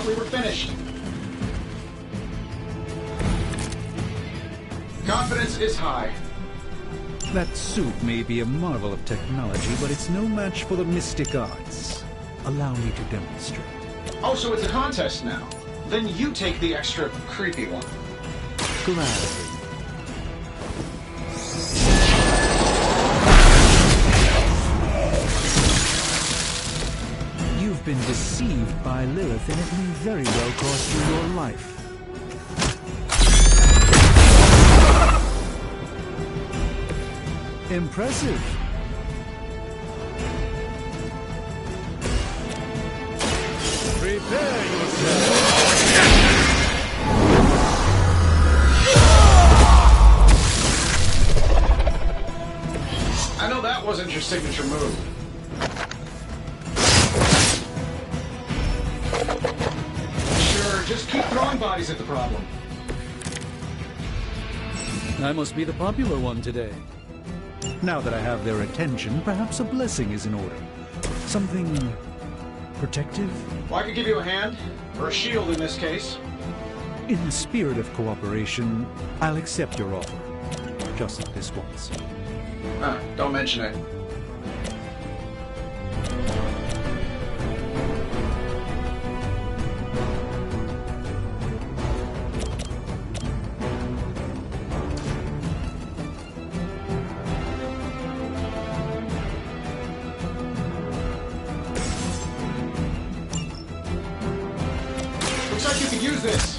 we were finished. Confidence is high. That suit may be a marvel of technology, but it's no match for the mystic arts. Allow me to demonstrate. Oh, so it's a contest now. Then you take the extra creepy one. Gladly. You've been deceived by Lilith, and it may very well cost you your life. Impressive. Prepare yourself. I know that wasn't your signature move. Sure, just keep throwing bodies at the problem. I must be the popular one today. Now that I have their attention, perhaps a blessing is in order. Something protective? Well, I could give you a hand, or a shield in this case. In the spirit of cooperation, I'll accept your offer. Just this once. Don't mention it. Looks like you could use this.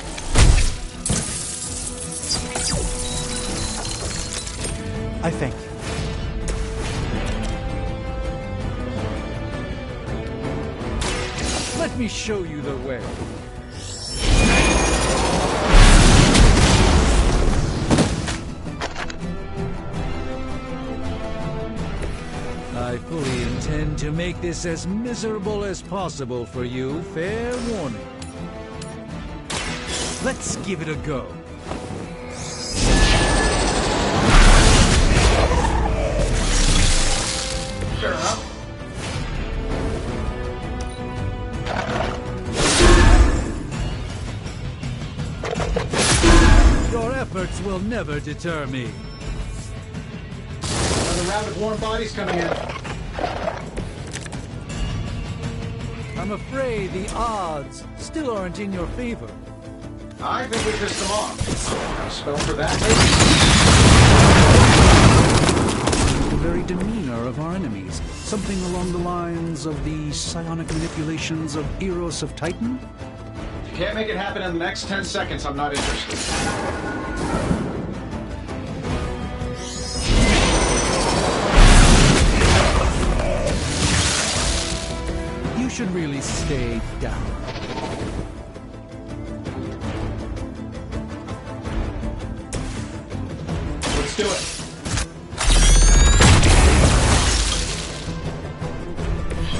I thank you. Let me show you the way. I fully intend to make this as miserable as possible for you. Fair warning. Let's give it a go. Fair enough. Your efforts will never deter me. Another round of warm bodies coming in. I'm afraid the odds still aren't in your favor. I think we pissed them off. Spell for that, The very demeanor of our enemies. Something along the lines of the psionic manipulations of Eros of Titan? If you can't make it happen in the next 10 seconds, I'm not interested. You should really stay down. Let's do it.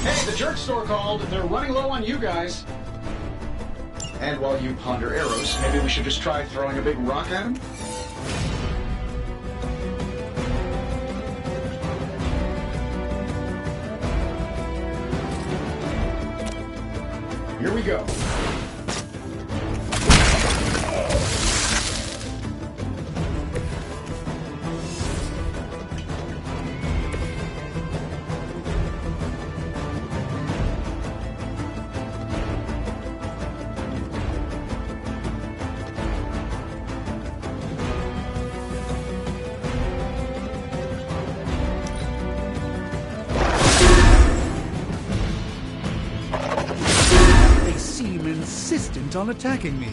Hey, the jerk store called. They're running low on you guys. And while you ponder arrows, maybe we should just try throwing a big rock at him? Here we go. Insistent on attacking me.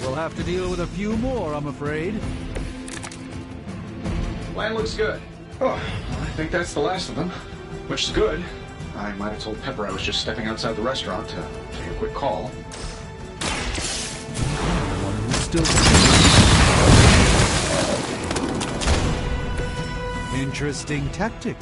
We'll have to deal with a few more, I'm afraid. Plan looks good. Oh, I think that's the last of them. Which is good. I might have told Pepper I was just stepping outside the restaurant to take a quick call. One who's still... Interesting tactic.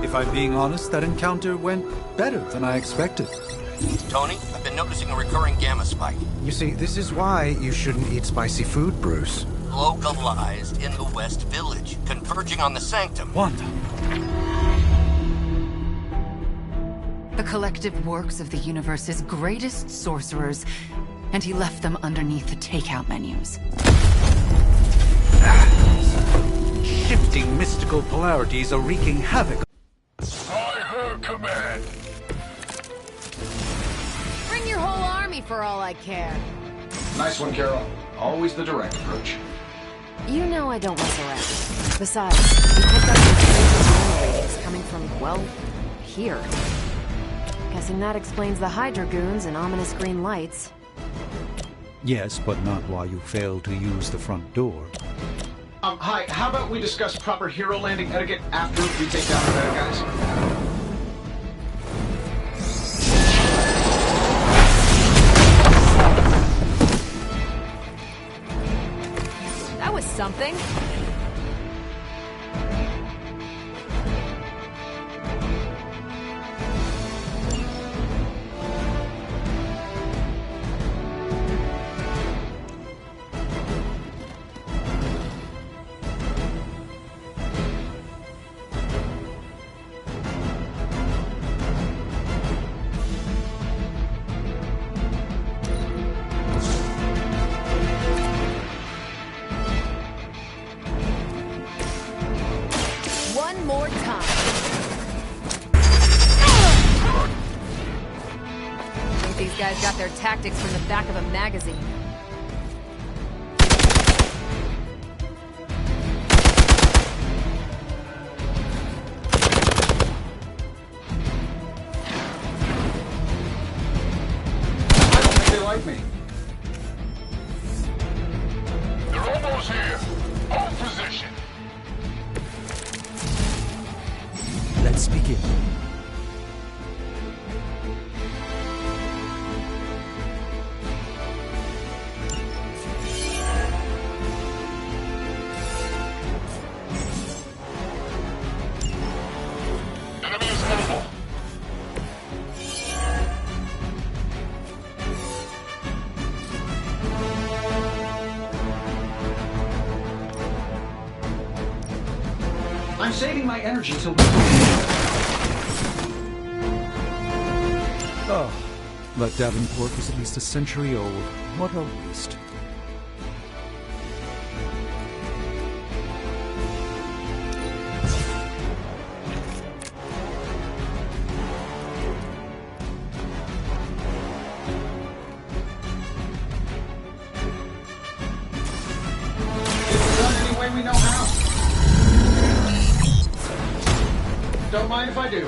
If I'm being honest, that encounter went better than I expected. Tony, I've been noticing a recurring gamma spike. You see, this is why you shouldn't eat spicy food, Bruce. Localized in the West Village, converging on the Sanctum. Wanda! The collective works of the universe's greatest sorcerers, and he left them underneath the takeout menus. Shifting mystical polarities are wreaking havoc. By her command. Bring your whole army for all I care. Nice one, Carol. Always the direct approach. You know I don't mess around. Besides, we picked up some crazy gamma ratings coming from, well, here. Guessing that explains the Hydra goons and ominous green lights. Yes, but not while you fail to use the front door. Hi, how about we discuss proper hero landing etiquette after we take down the bad guys? That was something. One more time. I think these guys got their tactics from the back of a magazine. I don't think they like me. They're almost here. Hold position. Let's begin. Enemy is mobile. I'm saving my energy till... Oh, but Davenport was at least a century old. What a waste. It's done any way we know how. Don't mind if I do.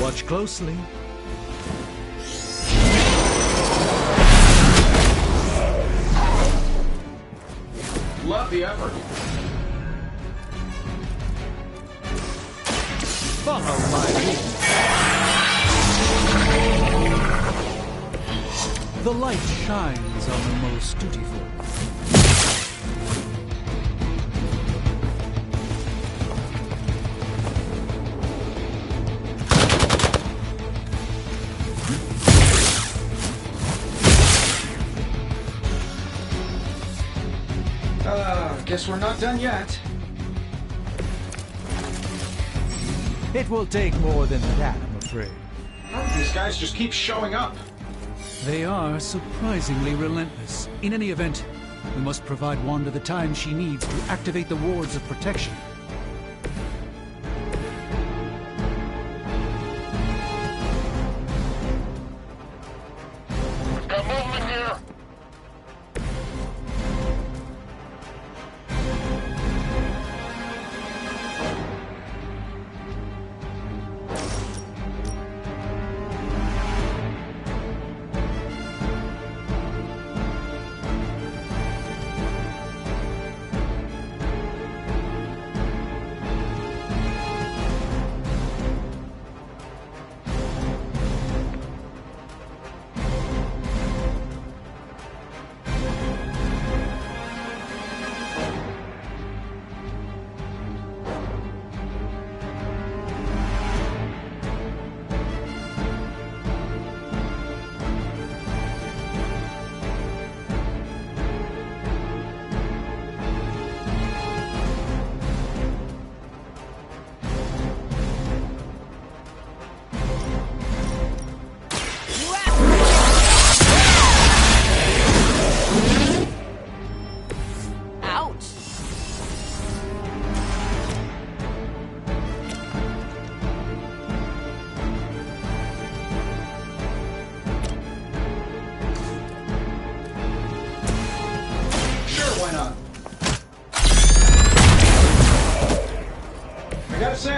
Watch closely. Love the effort. Follow my lead. The light shines on the most dutiful. Guess we're not done yet. It will take more than that, I'm afraid. These guys just keep showing up. They are surprisingly relentless. In any event, we must provide Wanda the time she needs to activate the wards of protection. We've got movement here.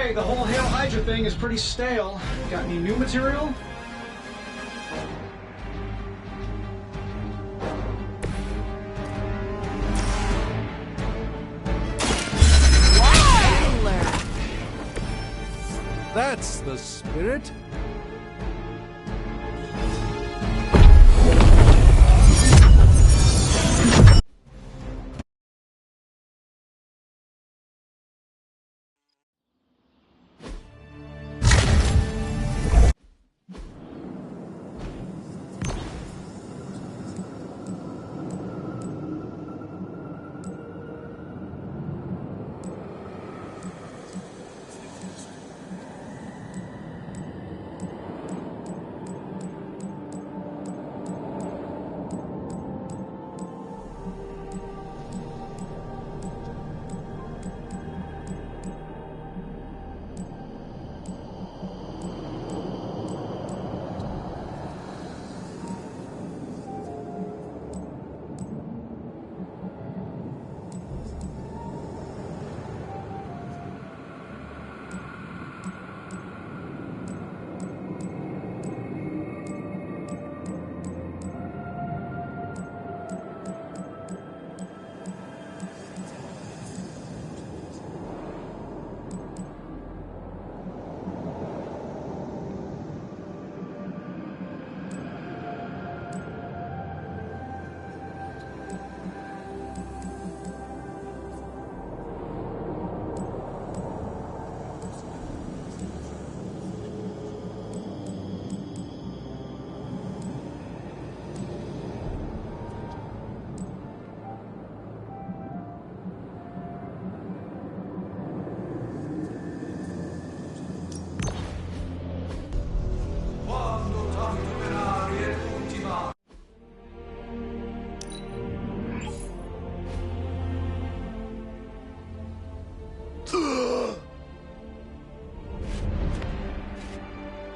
Okay, the whole Hail Hydra thing is pretty stale. Got any new material? That's the spirit.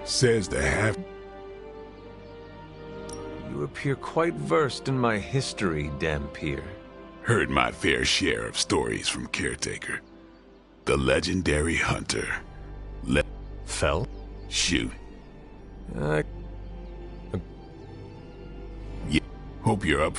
Says the half. You appear quite versed in my history, Dampier. Heard my fair share of stories from Caretaker. The legendary hunter. Fell? Shoot. Uh, Yeah. Hope you're up.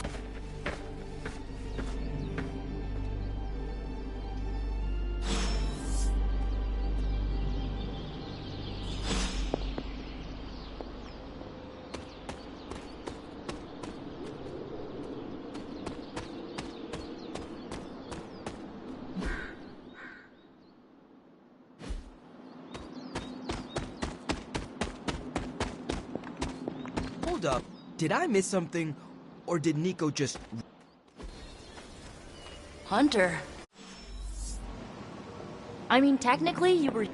Hold up. Did I miss something? Or did Nico just... Hunter. I mean, technically, you were...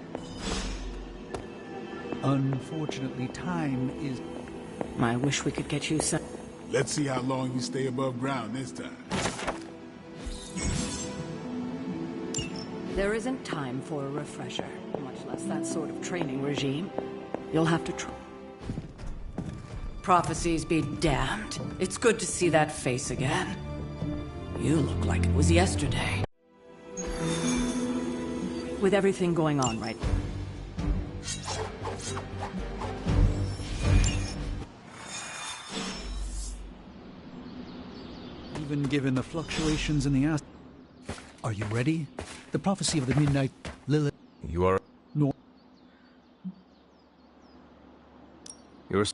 Unfortunately, time is... I wish we could get you some... Let's see how long you stay above ground this time. There isn't time for a refresher, much less that sort of training regime. You'll have to try. Prophecies be damned. It's good to see that face again. You look like it was yesterday. With everything going on right now. Even given the fluctuations in the ast... Are you ready? The prophecy of the Midnight Lilith... you are... No. You're...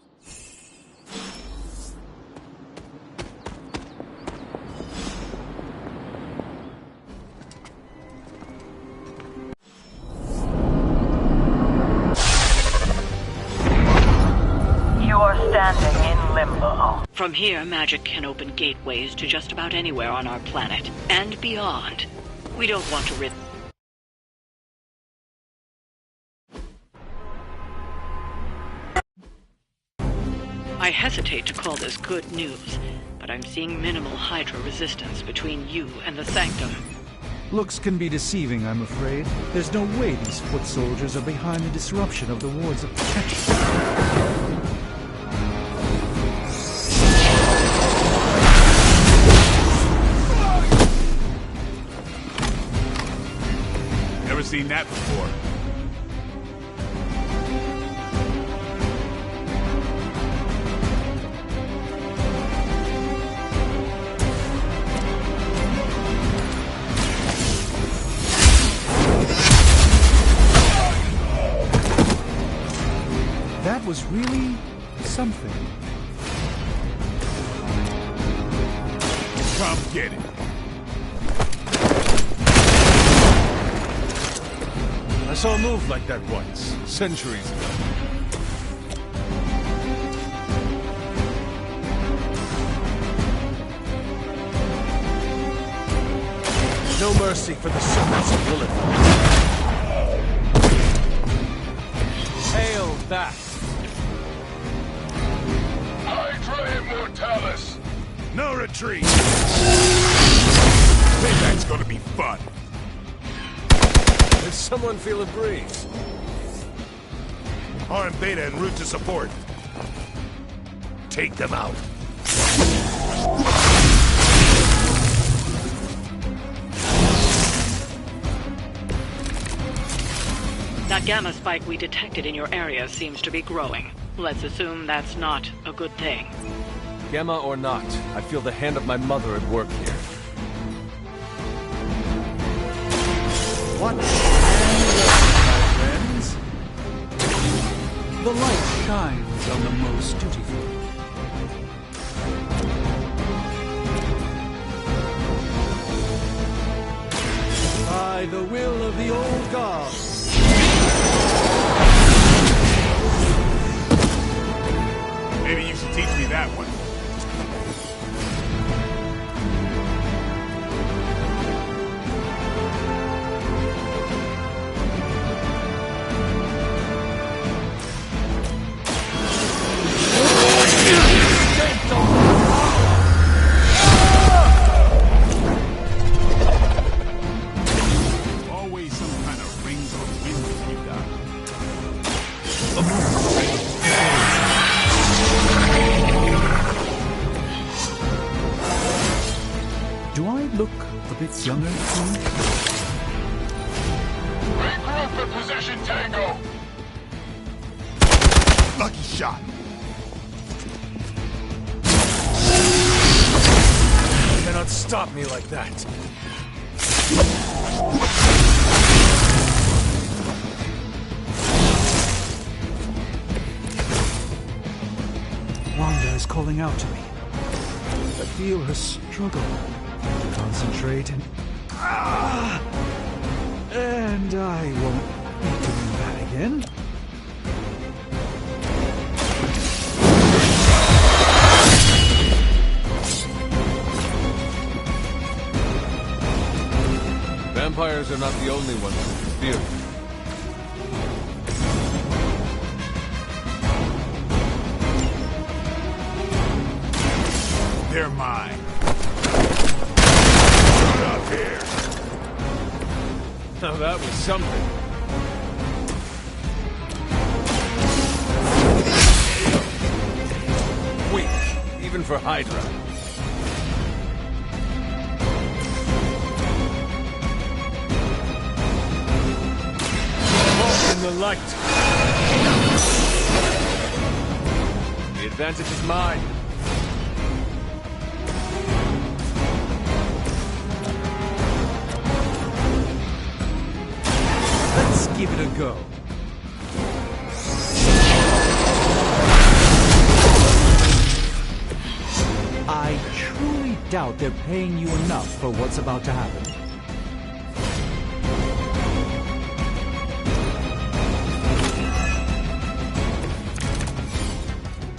Standing in limbo. From here, magic can open gateways to just about anywhere on our planet, and beyond. We don't want to rid... I hesitate to call this good news, but I'm seeing minimal Hydra resistance between you and the Sanctum. Looks can be deceiving, I'm afraid. There's no way these foot soldiers are behind the disruption of the wards of protection. Never seen that before. was really something. Come get it. I saw a move like that once, centuries ago. No mercy for the servants of Lilith. Hail that! Hydra Immortalis! No retreat! Payback's gonna be fun. Did someone feel a breeze? Arm Beta en route to support. Take them out. That gamma spike we detected in your area seems to be growing. Let's assume that's not a good thing. Gamma or not, I feel the hand of my mother at work here. Watch and learn, my friends. The light shines on the most dutiful. By the will of the old gods. Maybe you should teach me that one. Always some kind of rings of wind you got. Do I look a bit younger to you? Regroup for position, Tango! Lucky shot. You cannot stop me like that. Wanda is calling out to me. I feel her struggle. Concentrate and... And I won't be doing that again. Vampires are not the only ones to fear. They're mine. Up here. Now that was something. Weak, even for Hydra. Walk in the light. The advantage is mine. Let's give it a go. I truly doubt they're paying you enough for what's about to happen.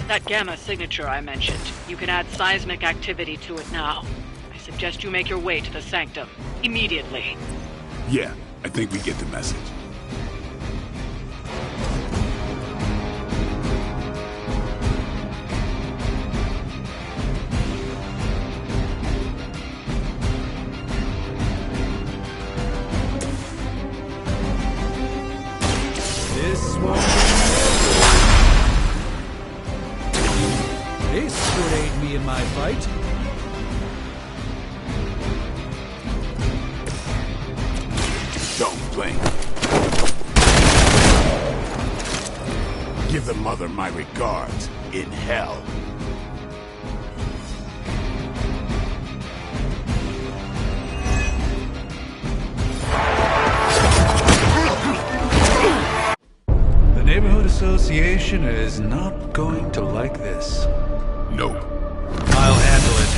That gamma signature I mentioned, you can add seismic activity to it now. I suggest you make your way to the sanctum immediately. Yeah, I think we get the message. This won't be... This could aid me in my fight. Don't blink. Give the mother my regards in hell. The Neighborhood Association Initiation is not going to like this. No. I'll handle it.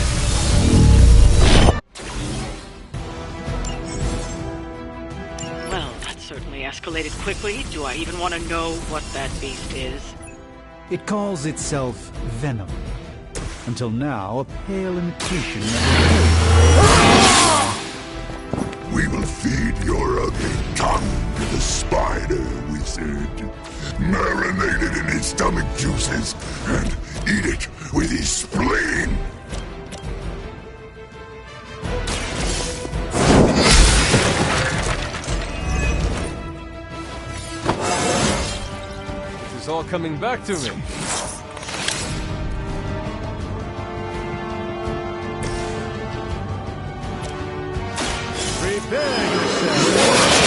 Well, that certainly escalated quickly. Do I even want to know what that beast is? It calls itself Venom. Until now, a pale imitation of a We will feed your ugly tongue to the spider wizard. Marinate it in his stomach juices and eat it with his spleen. This is all coming back to me. Prepare yourself.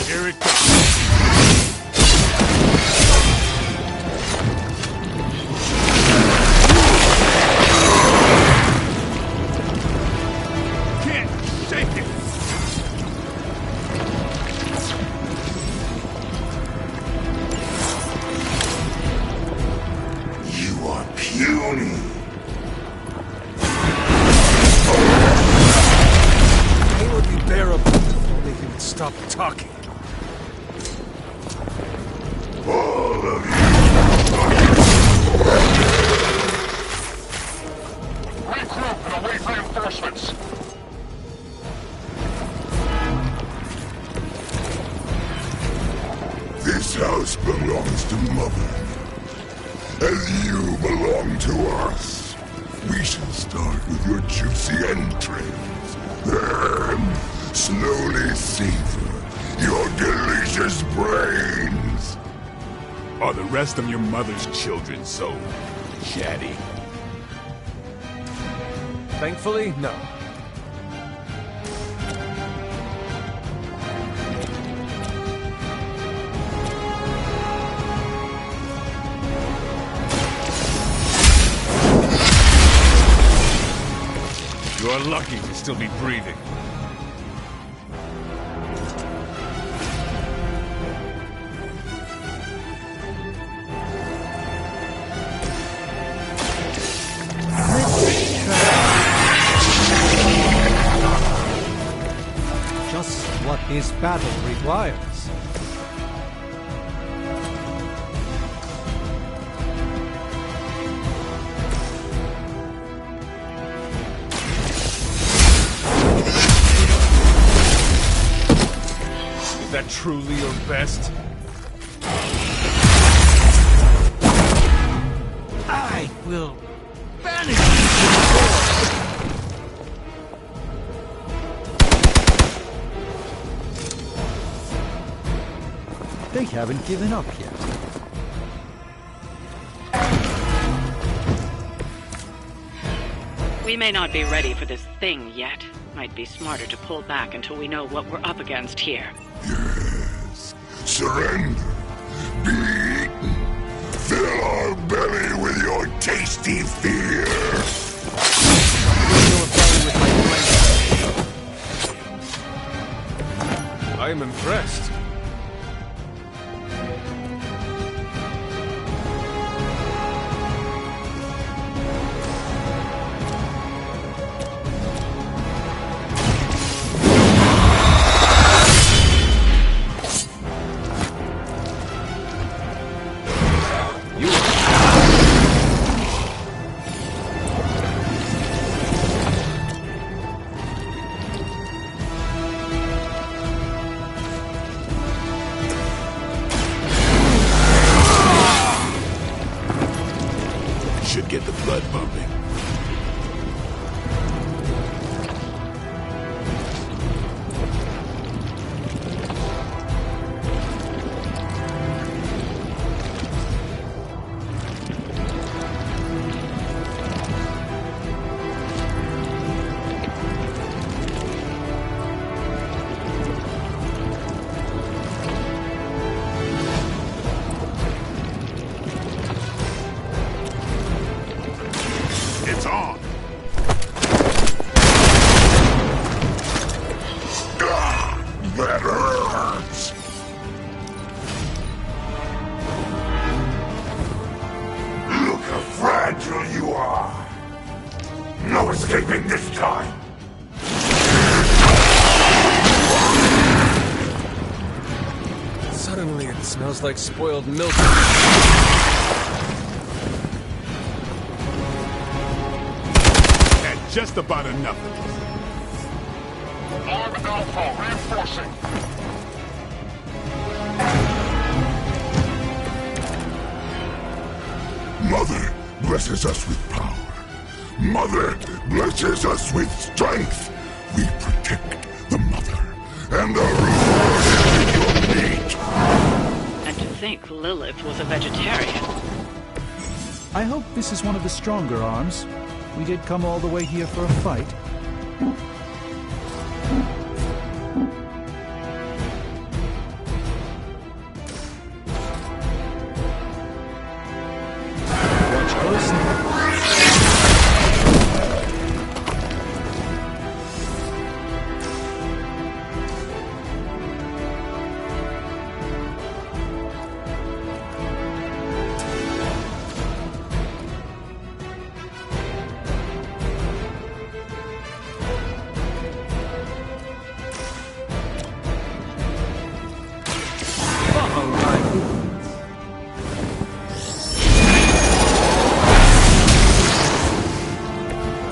Here it comes. Can't shake it. You are puny. It would be bearable if only he would stop talking. All of you. Regroup and await reinforcements. This house belongs to Mother, as you belong to us. We shall start with your juicy entrails, then slowly savor your delicious brains. Are the rest of your mother's children so chatty? Thankfully, no. You are lucky to still be breathing. Just what this battle requires. Is that truly your best? I will banish you. They haven't given up yet. We may not be ready for this thing yet. Might be smarter to pull back until we know what we're up against here. Yes. Surrender. Be eaten. Fill our belly with your tasty fear. I am impressed. That hurts! Look how fragile you are! No escaping this time! Suddenly it smells like spoiled milk. Had just about enough of this. Arm Alpha reinforcing. Mother blesses us with power. Mother blesses us with strength. We protect the mother, and the reward is your meat. And to think Lilith was a vegetarian. I hope this is one of the stronger arms. We did come all the way here for a fight. Watch closely.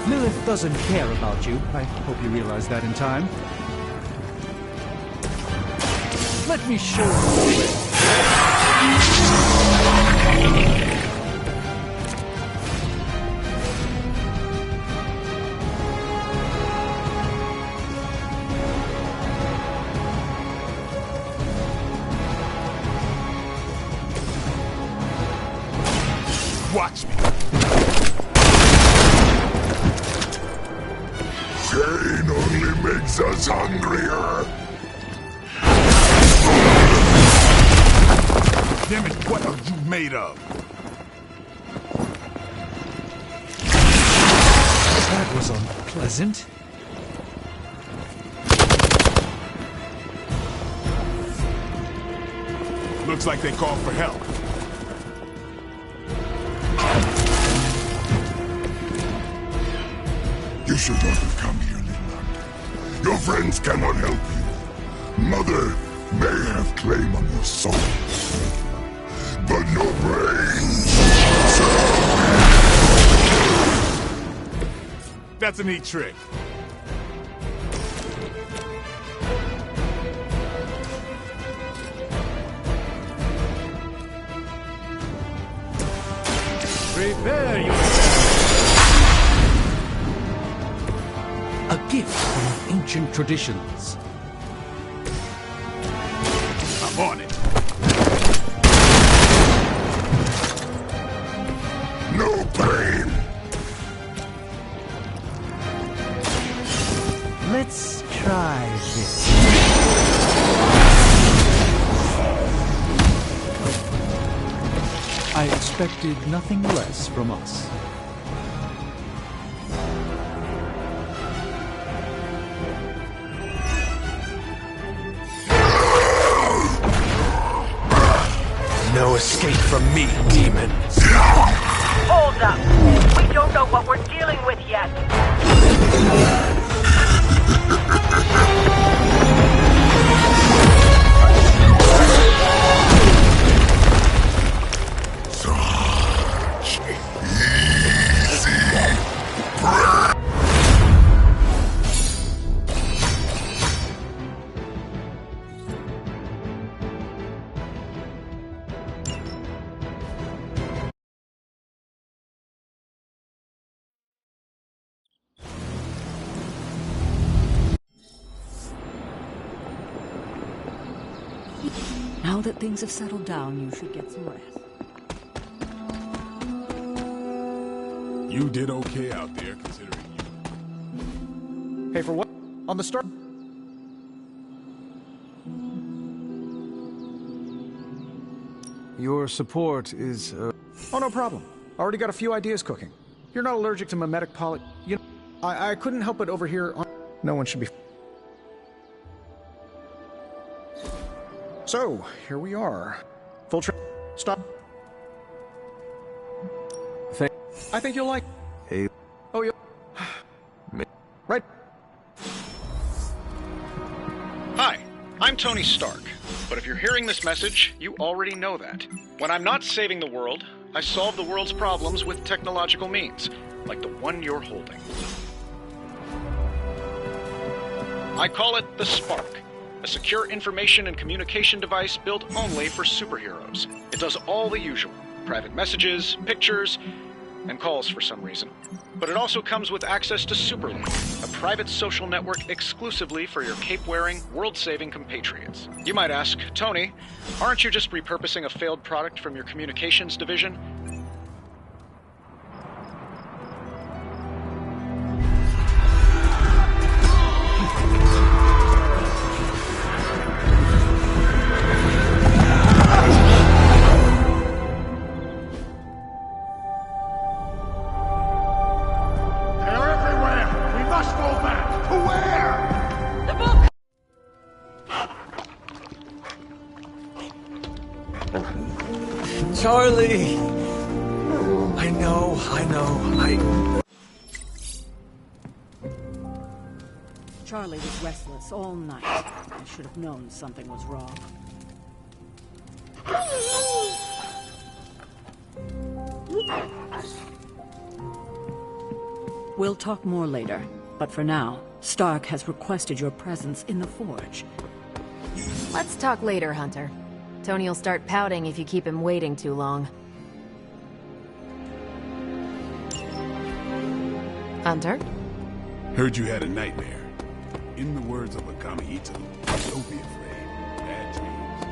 Lilith doesn't care about you. I hope you realize that in time. Let me show you. Watch me. Pain only makes us hungrier. Damn it, what are you made of? That was unpleasant. Looks like they called for help. You should not have come here, little hunter. Your friends cannot help you. Mother may have claim on your soul, but no brains. That's a neat trick. Prepare yourself. A gift from ancient traditions. I'm on it. No pain. Let's try this. I expected nothing less from us. No escape from me, demon. Hold up. We don't know what we're dealing with yet. Now that things have settled down, you should get some rest. You did okay out there, considering you. Hey, for what? On the start? Your support is, Oh, no problem. Already got a few ideas cooking. You're not allergic to mimetic poly... You know, I couldn't help but overhear... No one should be... So, here we are. Full trip. Stop. I think you'll like. Hey. Oh, you. Right. Hi, I'm Tony Stark. But if you're hearing this message, you already know that. When I'm not saving the world, I solve the world's problems with technological means, like the one you're holding. I call it the Spark, a secure information and communication device built only for superheroes. It does all the usual: private messages, pictures, and calls for some reason. But it also comes with access to Superlink, a private social network exclusively for your cape-wearing, world-saving compatriots. You might ask, Tony, aren't you just repurposing a failed product from your communications division? Charlie! I know. Charlie was restless all night. I should have known something was wrong. We'll talk more later, but for now, Stark has requested your presence in the Forge. Let's talk later, Hunter. Tony'll start pouting if you keep him waiting too long. Hunter? Heard you had a nightmare. In the words of a Kamihito, don't be afraid. Bad dreams.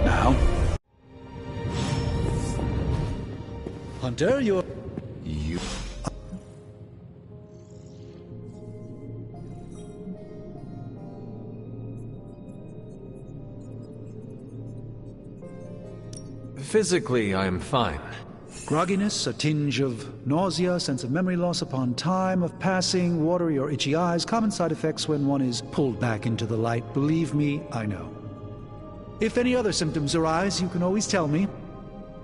Now? Hunter, you're... You... Physically, I am fine. Grogginess, a tinge of nausea, sense of memory loss upon time of passing, watery or itchy eyes, common side effects when one is pulled back into the light. Believe me, I know. If any other symptoms arise, you can always tell me.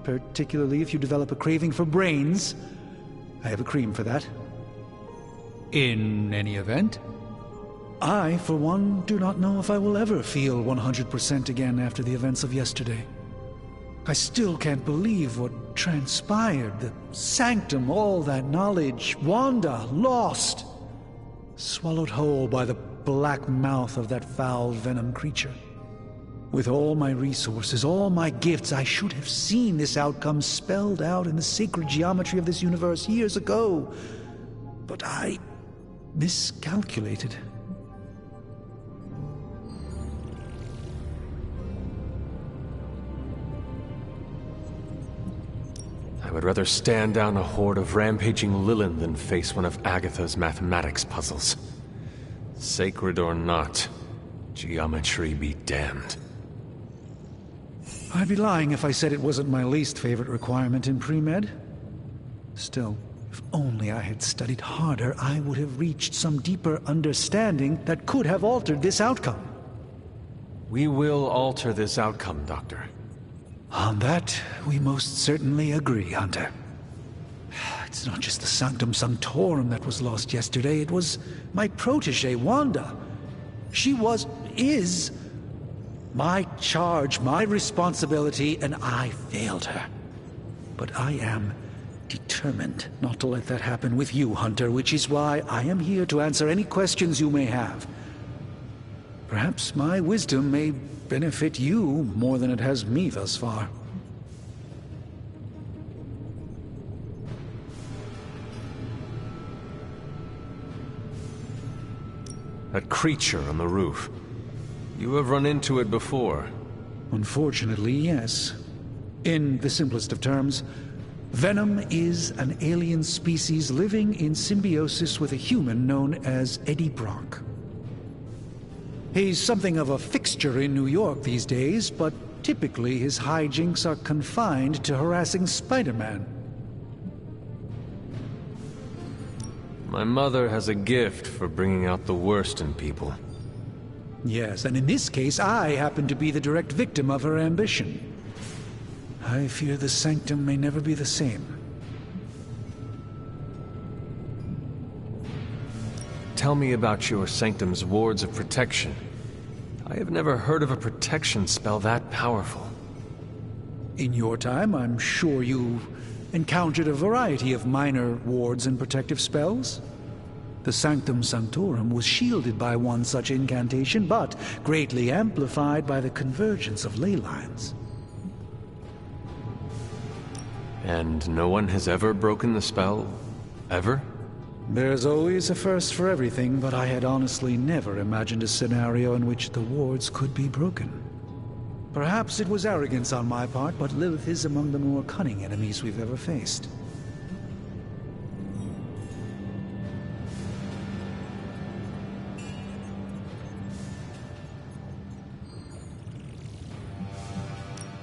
Particularly if you develop a craving for brains. I have a cream for that. In any event, I, for one, do not know if I will ever feel 100% again after the events of yesterday. I still can't believe what transpired. The sanctum, all that knowledge, Wanda, lost. Swallowed whole by the black mouth of that foul venom creature. With all my resources, all my gifts, I should have seen this outcome spelled out in the sacred geometry of this universe years ago. But I miscalculated. I would rather stand down a horde of rampaging Lilin than face one of Agatha's mathematics puzzles. Sacred or not, geometry be damned. I'd be lying if I said it wasn't my least favorite requirement in pre-med. Still, if only I had studied harder, I would have reached some deeper understanding that could have altered this outcome. We will alter this outcome, Doctor. On that, we most certainly agree, Hunter. It's not just the Sanctum Sanctorum that was lost yesterday, it was my protege, Wanda. She is my charge, my responsibility, and I failed her. But I am determined not to let that happen with you, Hunter, which is why I am here to answer any questions you may have. Perhaps my wisdom may benefit you more than it has me thus far. That creature on the roof. You have run into it before. Unfortunately, yes. In the simplest of terms, Venom is an alien species living in symbiosis with a human known as Eddie Brock. He's something of a fixture in New York these days, but typically his hijinks are confined to harassing Spider-Man. My mother has a gift for bringing out the worst in people. Yes, and in this case, I happen to be the direct victim of her ambition. I fear the Sanctum may never be the same. Tell me about your Sanctum's wards of protection. I have never heard of a protection spell that powerful. In your time, I'm sure you encountered a variety of minor wards and protective spells. The Sanctum Sanctorum was shielded by one such incantation, but greatly amplified by the convergence of ley lines. And no one has ever broken the spell? Ever? There's always a first for everything, but I had honestly never imagined a scenario in which the wards could be broken. Perhaps it was arrogance on my part, but Lilith is among the more cunning enemies we've ever faced.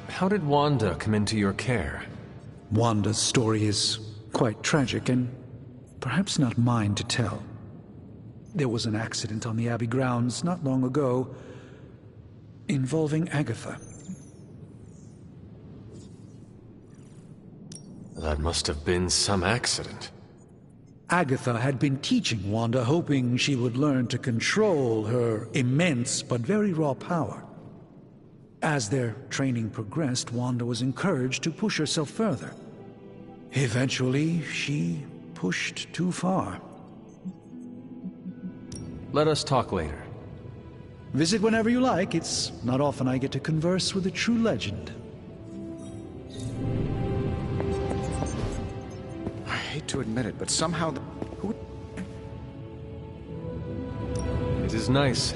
How did Wanda come into your care? Wanda's story is quite tragic and perhaps not mine to tell. There was an accident on the Abbey grounds not long ago involving Agatha. That must have been some accident. Agatha had been teaching Wanda, hoping she would learn to control her immense but very raw power. As their training progressed, Wanda was encouraged to push herself further. Eventually, she pushed too far. Let us talk later. Visit whenever you like. It's not often I get to converse with a true legend. I hate to admit it, but somehow It is nice.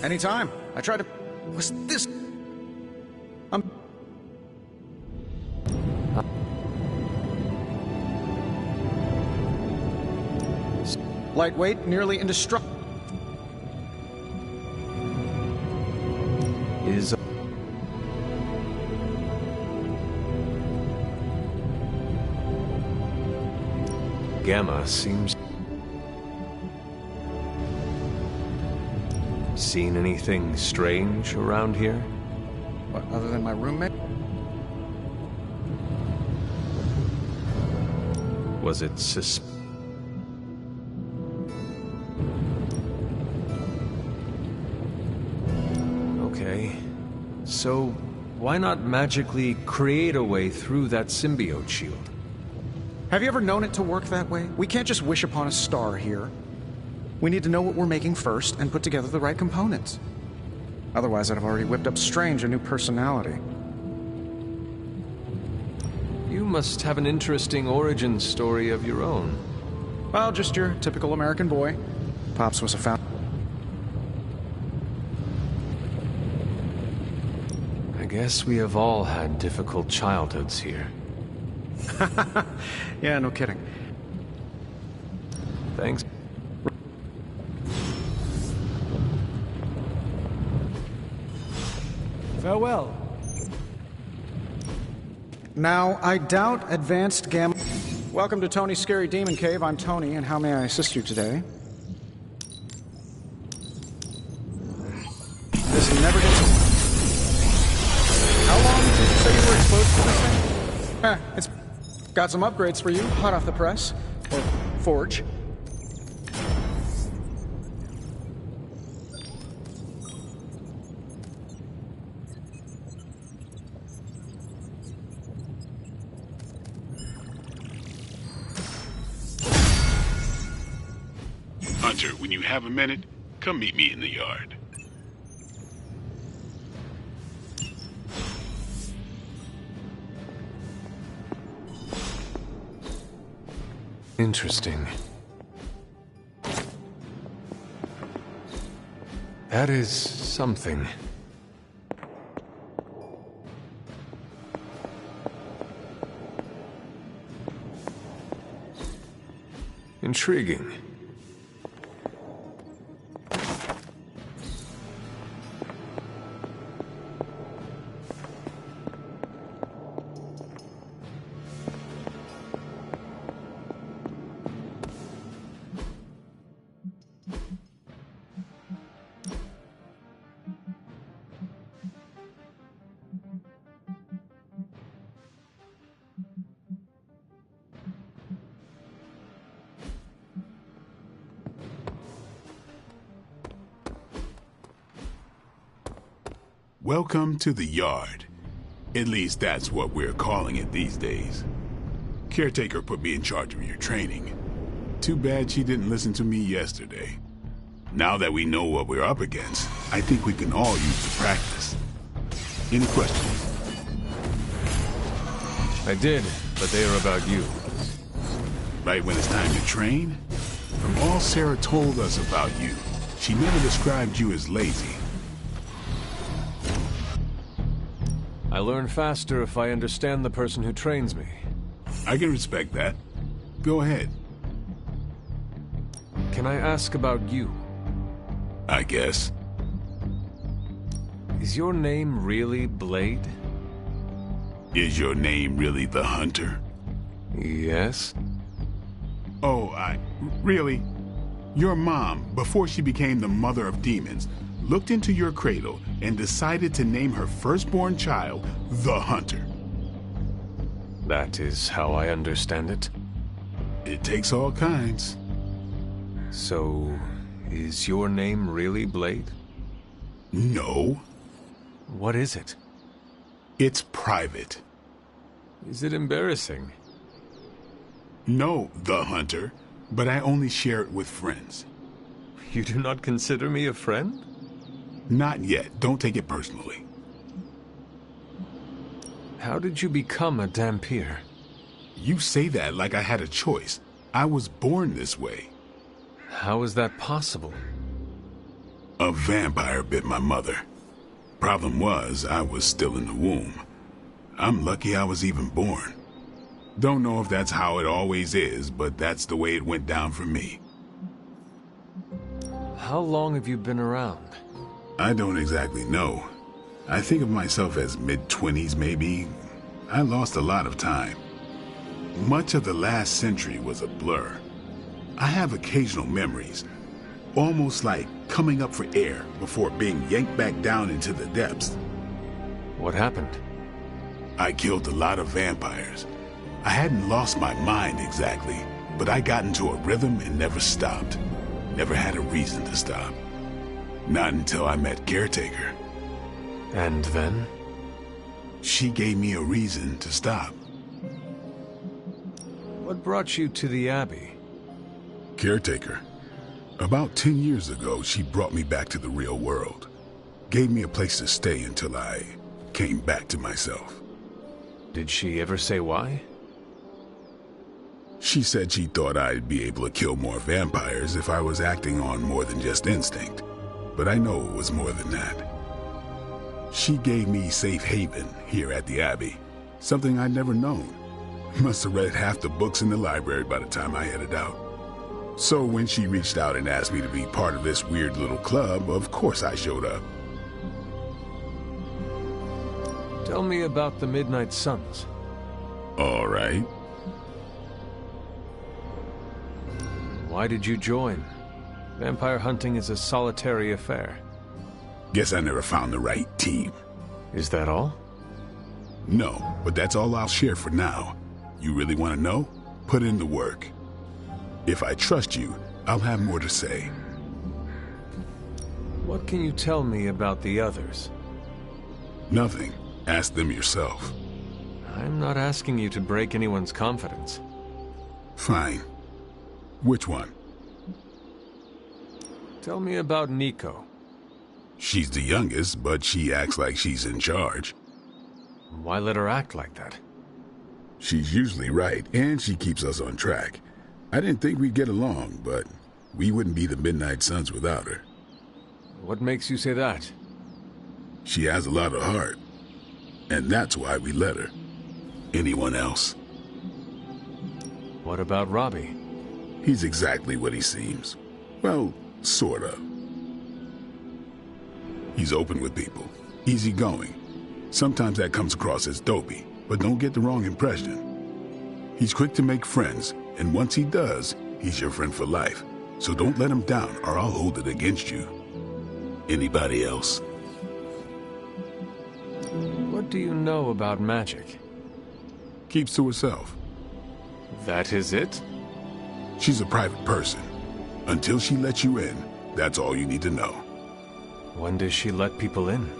Anytime. I tried to... Was this... Lightweight, nearly indestructible. Is... Gamma seems... Seen anything strange around here? What, other than my roommate? Was it Okay. So, why not magically create a way through that symbiote shield? Have you ever known it to work that way? We can't just wish upon a star here. We need to know what we're making first and put together the right components. Otherwise, I'd have already whipped up Strange a new personality. You must have an interesting origin story of your own. Well, just your typical American boy. Pops was a I guess we have all had difficult childhoods here. Yeah, no kidding. Thanks. Farewell. Now, I doubt advanced gamma... Welcome to Tony's Scary Demon Cave. I'm Tony, and how may I assist you today? This never gets... How long did you say you were exposed to this thing? It's got some upgrades for you, hot off the press. Or forge. Hunter, when you have a minute, come meet me in the yard. Interesting. That is something. Intriguing. Welcome to the yard. At least that's what we're calling it these days. Caretaker put me in charge of your training. Too bad she didn't listen to me yesterday. Now that we know what we're up against, I think we can all use the practice. Any questions? I did, but they are about you. Right when it's time to train? From all Sarah told us about you, she never described you as lazy. I learn faster if I understand the person who trains me. I can respect that. Go ahead. Can I ask about you? I guess. Is your name really Blade? Is your name really the Hunter? Yes. Oh, really? Your mom, before she became the mother of demons, looked into your cradle and decided to name her firstborn child the Hunter. That is how I understand it. It takes all kinds. So, is your name really Blade? No. What is it? It's private. Is it embarrassing? No, the Hunter, but I only share it with friends. You do not consider me a friend? Not yet. Don't take it personally. How did you become a Dhampir? You say that like I had a choice. I was born this way. How is that possible? A vampire bit my mother. Problem was, I was still in the womb. I'm lucky I was even born. Don't know if that's how it always is, but that's the way it went down for me. How long have you been around? I don't exactly know. I think of myself as mid-20s, maybe. I lost a lot of time. Much of the last century was a blur. I have occasional memories, almost like coming up for air before being yanked back down into the depths. What happened? I killed a lot of vampires. I hadn't lost my mind exactly, but I got into a rhythm and never stopped. Never had a reason to stop. Not until I met Caretaker. And then? She gave me a reason to stop. What brought you to the Abbey? Caretaker. About 10 years ago, she brought me back to the real world. Gave me a place to stay until I came back to myself. Did she ever say why? She said she thought I'd be able to kill more vampires if I was acting on more than just instinct. But I know it was more than that. She gave me safe haven here at the Abbey. Something I'd never known. Must have read half the books in the library by the time I headed out. So when she reached out and asked me to be part of this weird little club, of course I showed up. Tell me about the Midnight Suns. All right. Why did you join? Vampire hunting is a solitary affair. Guess I never found the right team. Is that all? No, but that's all I'll share for now. You really want to know? Put in the work. If I trust you, I'll have more to say. What can you tell me about the others? Nothing. Ask them yourself. I'm not asking you to break anyone's confidence. Fine. Which one? Tell me about Nico. She's the youngest, but she acts like she's in charge. Why let her act like that? She's usually right, and she keeps us on track. I didn't think we'd get along, but we wouldn't be the Midnight Suns without her. What makes you say that? She has a lot of heart, and that's why we let her. Anyone else? What about Robbie? He's exactly what he seems. Well, sort of. He's open with people, easygoing. Sometimes that comes across as dopey, but don't get the wrong impression. He's quick to make friends, and once he does, he's your friend for life. So don't let him down, or I'll hold it against you. Anybody else? What do you know about magic? Keeps to herself. That is it? She's a private person. Until she lets you in, that's all you need to know. When does she let people in?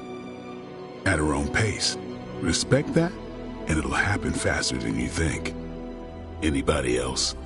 at her own pace. Respect that, and it'll happen faster than you think. Anybody else?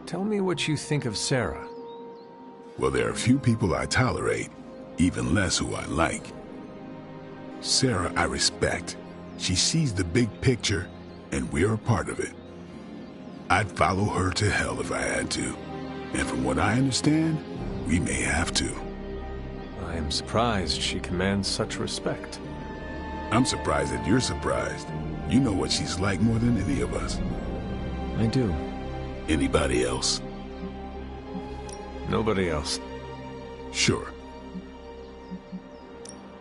Tell me what you think of Sarah. Well, there are few people I tolerate, even less who I like. Sarah, I respect. She sees the big picture, and we're a part of it. I'd follow her to hell if I had to. And from what I understand, we may have to. I am surprised she commands such respect. I'm surprised that you're surprised. You know what she's like more than any of us. I do. Anybody else? Nobody else. Sure.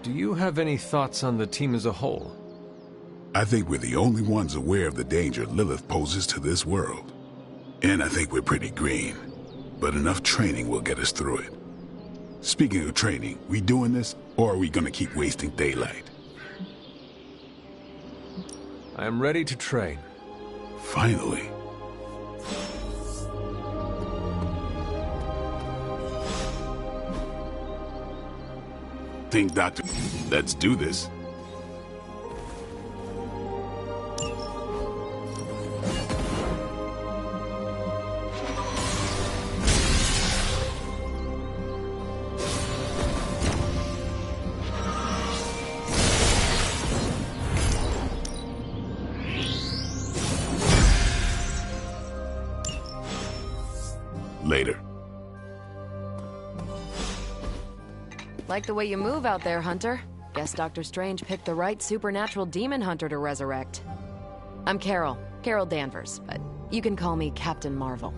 Do you have any thoughts on the team as a whole? I think we're the only ones aware of the danger Lilith poses to this world. And I think we're pretty green. But enough training will get us through it. Speaking of training, we doing this, or are we gonna keep wasting daylight? I am ready to train. Finally. Think, Doctor. Let's do this. Later. Like the way you move out there, Hunter. Guess Dr. Strange picked the right supernatural demon hunter to resurrect. I'm Carol Danvers, but you can call me Captain Marvel.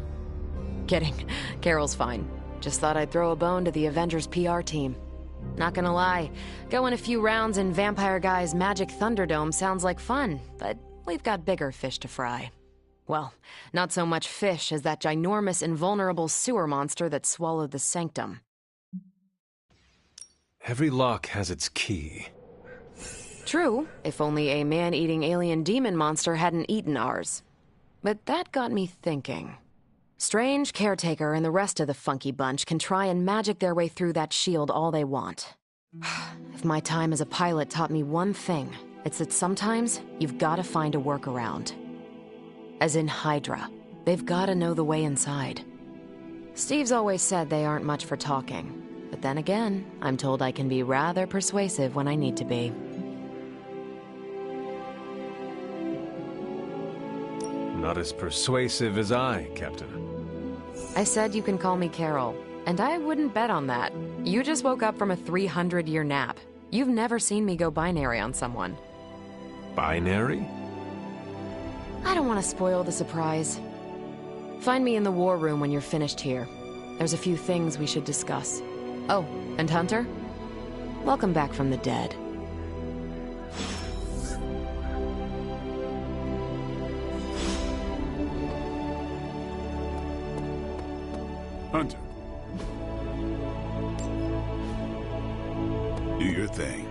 Kidding, Carol's fine. Just thought I'd throw a bone to the Avengers PR team. Not gonna lie, going a few rounds in Vampire Guy's Magic Thunderdome sounds like fun, but we've got bigger fish to fry. Well, not so much fish as that ginormous invulnerable sewer monster that swallowed the Sanctum. Every lock has its key. True, if only a man-eating alien demon monster hadn't eaten ours. But that got me thinking. Strange, Caretaker, and the rest of the funky bunch can try and magic their way through that shield all they want. If my time as a pilot taught me one thing, it's that sometimes you've gotta find a workaround. As in Hydra, they've gotta know the way inside. Steve's always said they aren't much for talking. But then again, I'm told I can be rather persuasive when I need to be. Not as persuasive as I, Captain. I said you can call me Carol, and I wouldn't bet on that. You just woke up from a 300-year nap. You've never seen me go binary on someone. Binary? I don't want to spoil the surprise. Find me in the war room when you're finished here. There's a few things we should discuss. Oh, and Hunter? Welcome back from the dead. Hunter. Do your thing.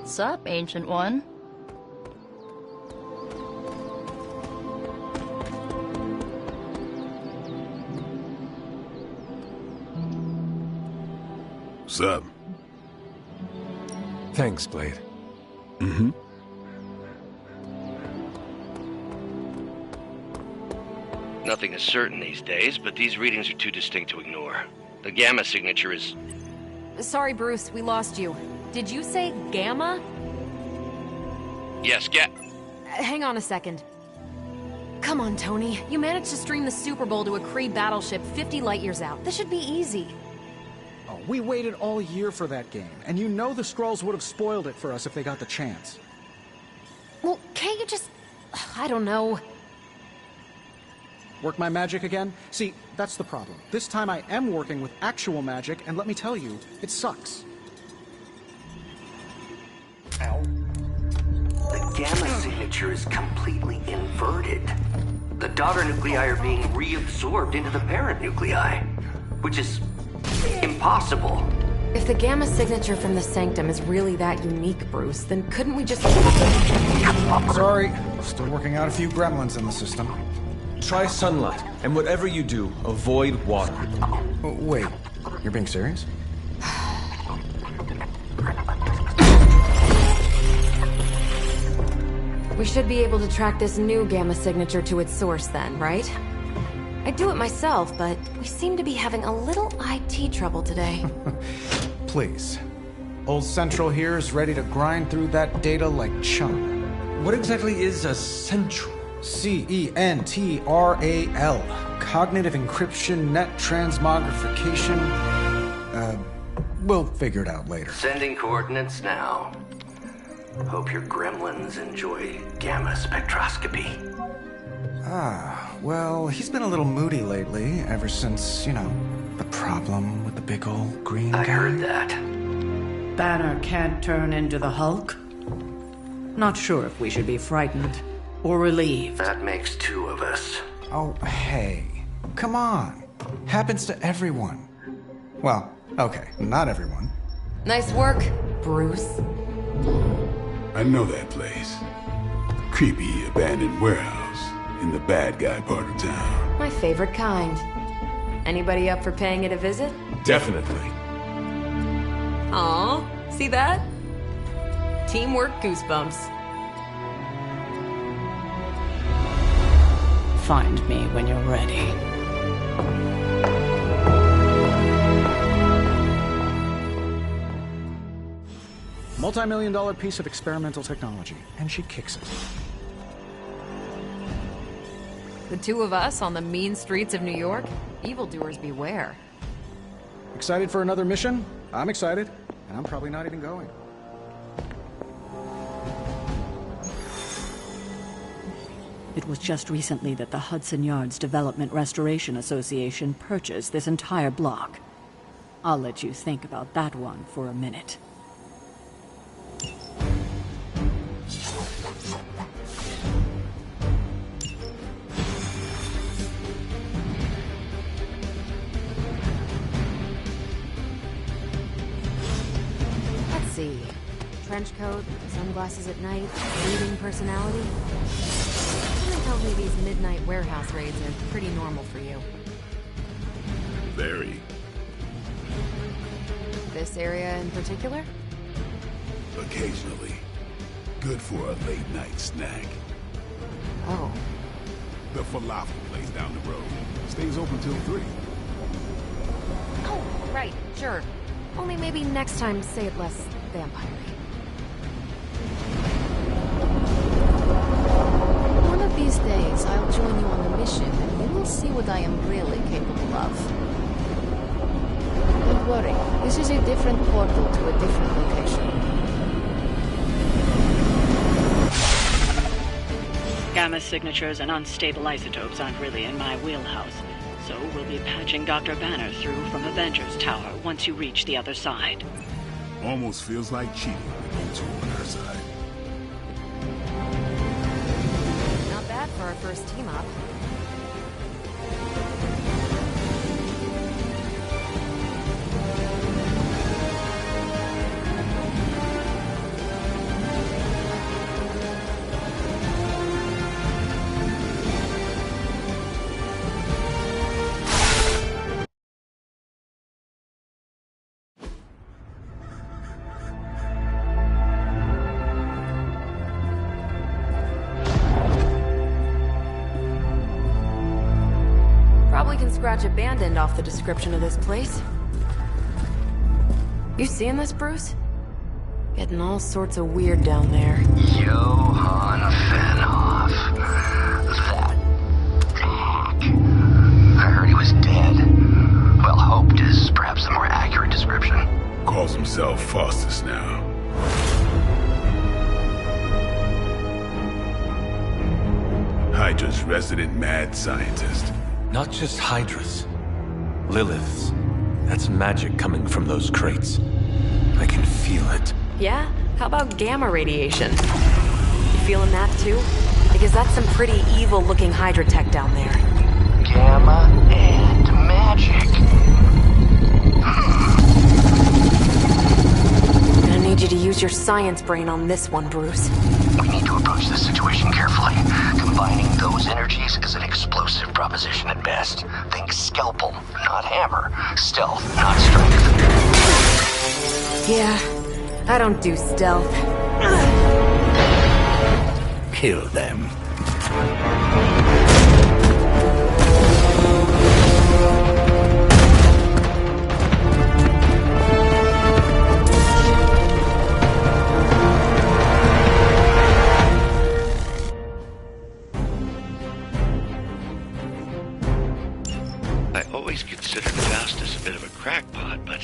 Sup, Ancient One? Sup? Thanks, Blade. Mm-hmm. Nothing is certain these days, but these readings are too distinct to ignore. The gamma signature is... Sorry, Bruce, we lost you. Did you say Gamma? Yes, Hang on a second. Come on, Tony. You managed to stream the Super Bowl to a Kree battleship 50 light-years out. This should be easy. Oh, we waited all year for that game, and you know the Skrulls would have spoiled it for us if they got the chance. Well, can't you just... I don't know. Work my magic again? See, that's the problem. This time I am working with actual magic, and let me tell you, it sucks. Ow. The gamma signature is completely inverted. The daughter nuclei are being reabsorbed into the parent nuclei, which is impossible. If the gamma signature from the Sanctum is really that unique, Bruce, then couldn't we just... Sorry, still working out a few gremlins in the system. Try sunlight, and whatever you do, avoid water. Oh, wait, you're being serious? We should be able to track this new gamma signature to its source then, right? I'd do it myself, but we seem to be having a little IT trouble today. Please. Old Central here is ready to grind through that data like chum. What exactly is a Central? CENTRAL. Cognitive encryption, net transmogrification. We'll figure it out later. Sending coordinates now. Hope your gremlins enjoy gamma spectroscopy. Ah, well, he's been a little moody lately, ever since, you know, the problem with the big old green guy. I heard that. Banner can't turn into the Hulk? Not sure if we should be frightened or relieved. That makes two of us. Oh, hey. Come on. Happens to everyone. Well, okay, not everyone. Nice work, Bruce. I know that place. Creepy, abandoned warehouse in the bad guy part of town. My favorite kind. Anybody up for paying it a visit? Definitely. Aw, see that? Teamwork goosebumps. Find me when you're ready. Multi-million-dollar piece of experimental technology, and she kicks it. The two of us on the mean streets of New York? Evildoers beware. Excited for another mission? I'm excited, and I'm probably not even going. It was just recently that the Hudson Yards Development Restoration Association purchased this entire block. I'll let you think about that one for a minute. trench coat, sunglasses at night, brooding personality. Someone tells me these midnight warehouse raids are pretty normal for you. Very. This area in particular? Occasionally. Good for a late night snack. Oh. The falafel place down the road. Stays open till 3. Oh, right, sure. Only maybe next time say it less vampire-y. One of these days, I'll join you on the mission, and you will see what I am really capable of. Don't worry, this is a different portal to a different location. Gamma signatures and unstable isotopes aren't really in my wheelhouse, so we'll be patching Dr. Banner through from Avengers Tower once you reach the other side. Almost feels like cheating with you two on our side. Not bad for our first team-up. Probably can scratch abandoned off the description of this place. You seeing this, Bruce? Getting all sorts of weird down there. Johann Fenhoff. That hack. I heard he was dead. Well, hoped is perhaps the more accurate description. Calls himself Faustus now. Hydra's resident mad scientist. Not just Hydra's. Lilith's. That's magic coming from those crates. I can feel it. Yeah? How about gamma radiation? You feeling that too? Because that's some pretty evil-looking Hydra tech down there. Gamma and magic. Gonna need you to use your science brain on this one, Bruce. We need to approach this situation carefully. Combining those energies is an explosive proposition at best. Think scalpel, not hammer. Stealth, not strength. Yeah, I don't do stealth. Kill them. Considered Faustus a bit of a crackpot, but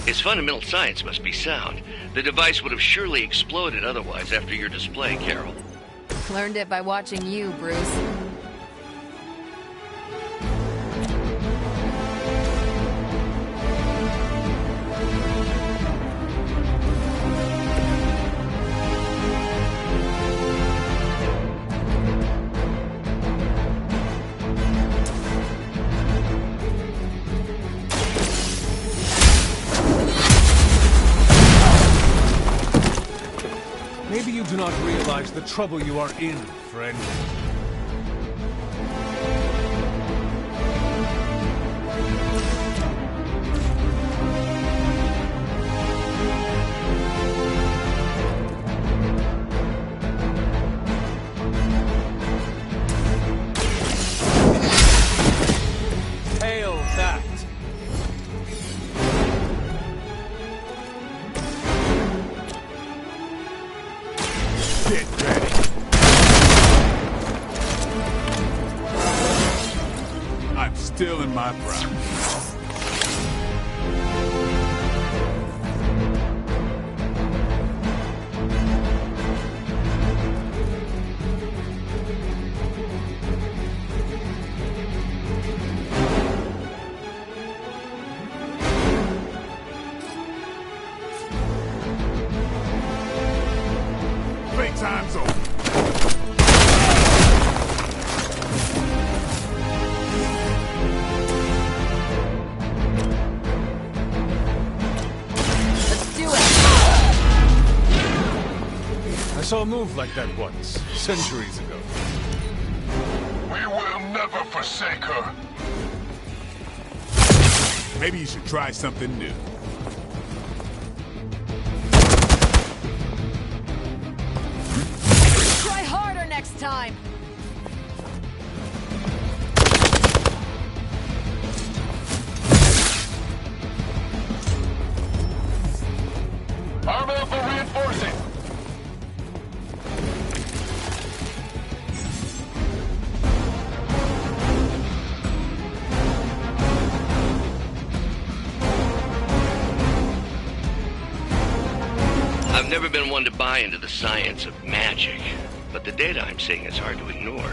his fundamental science must be sound. The device would have surely exploded otherwise after your display, Carol. Learned it by watching you, Bruce. Maybe you do not realize the trouble you are in, friend. Hail that! Get ready. I'm still in my prime. Time's over. saw a move like that once, centuries ago. We will never forsake her. Maybe you should try something new. Try harder next time! Arm up for reinforcing! I've never been one to buy into the science of magic, but the data I'm seeing is hard to ignore.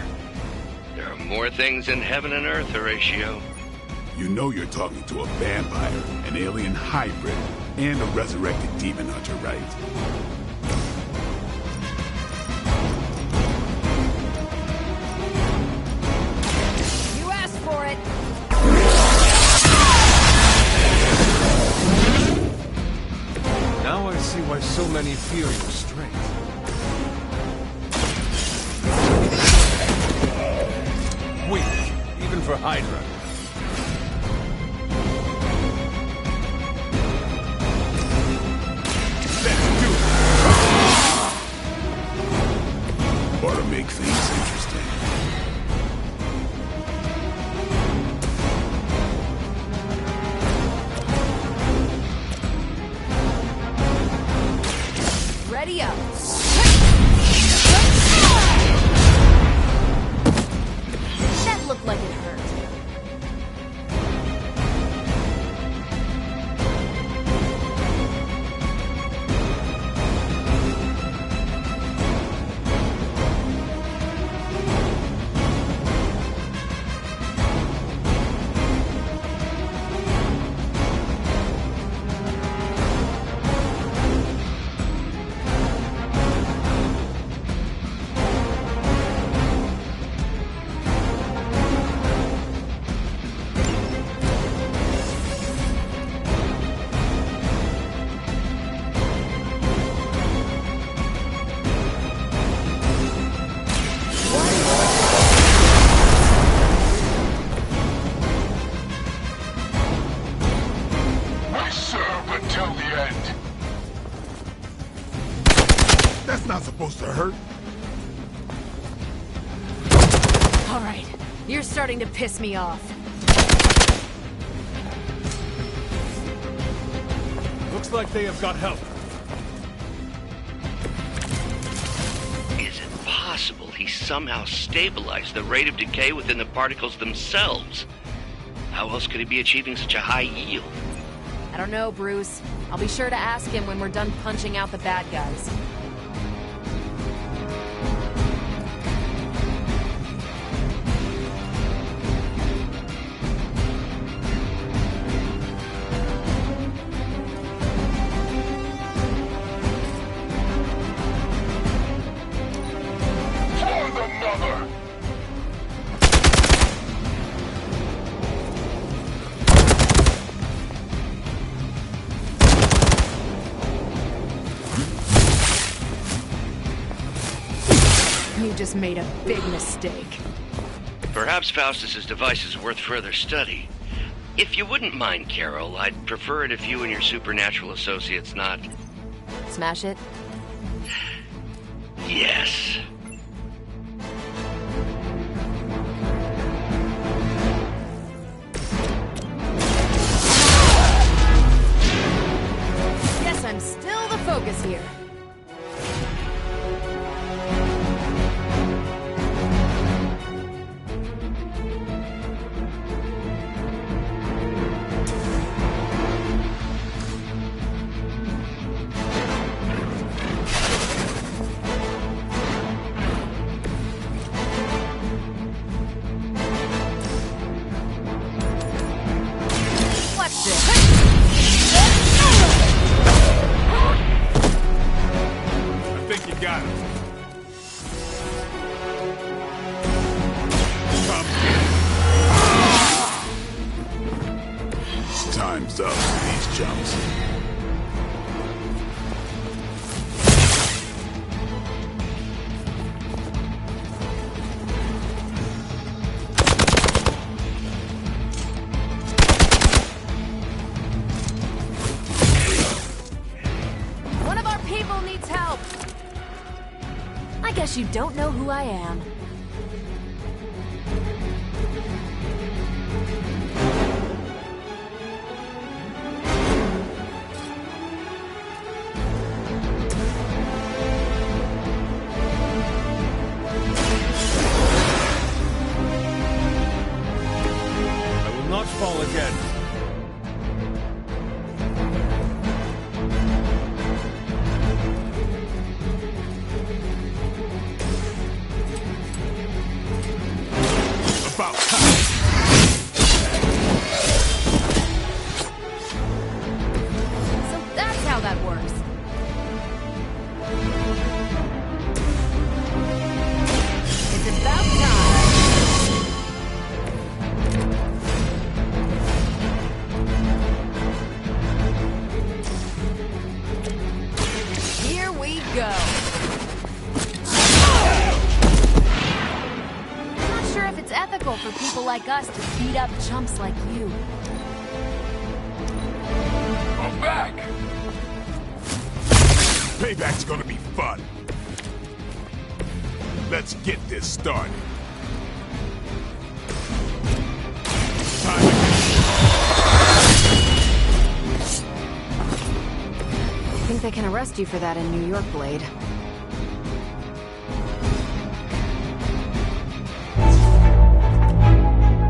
There are more things in heaven and earth, Horatio. You know you're talking to a vampire, an alien hybrid, and a resurrected demon hunter, right? You asked for it! Now I see why so many fear your strength. Weak, even for Hydra. Or to make things interesting. Ready up! That looked like it hurt. We serve until the end. That's not supposed to hurt. Alright, you're starting to piss me off. Looks like they have got help. Is it possible he somehow stabilized the rate of decay within the particles themselves? How else could he be achieving such a high yield? I don't know, Bruce. I'll be sure to ask him when we're done punching out the bad guys. For the mother! You just made a big mistake. Perhaps Faustus's device is worth further study. If you wouldn't mind, Carol, I'd prefer it if you and your supernatural associates not... Smash it? Yes. Guess I'm still the focus here. Watch this. I think you got it. Time's up for these jumps. guess you don't know who I am. I will not fall again. About So that's how that works. It's about time. Here we go. I'm not sure if it's ethical for people like us to beat up chumps like you. I'm back! Payback's gonna be fun. Let's get this started. I think they can arrest you for that in New York, Blade.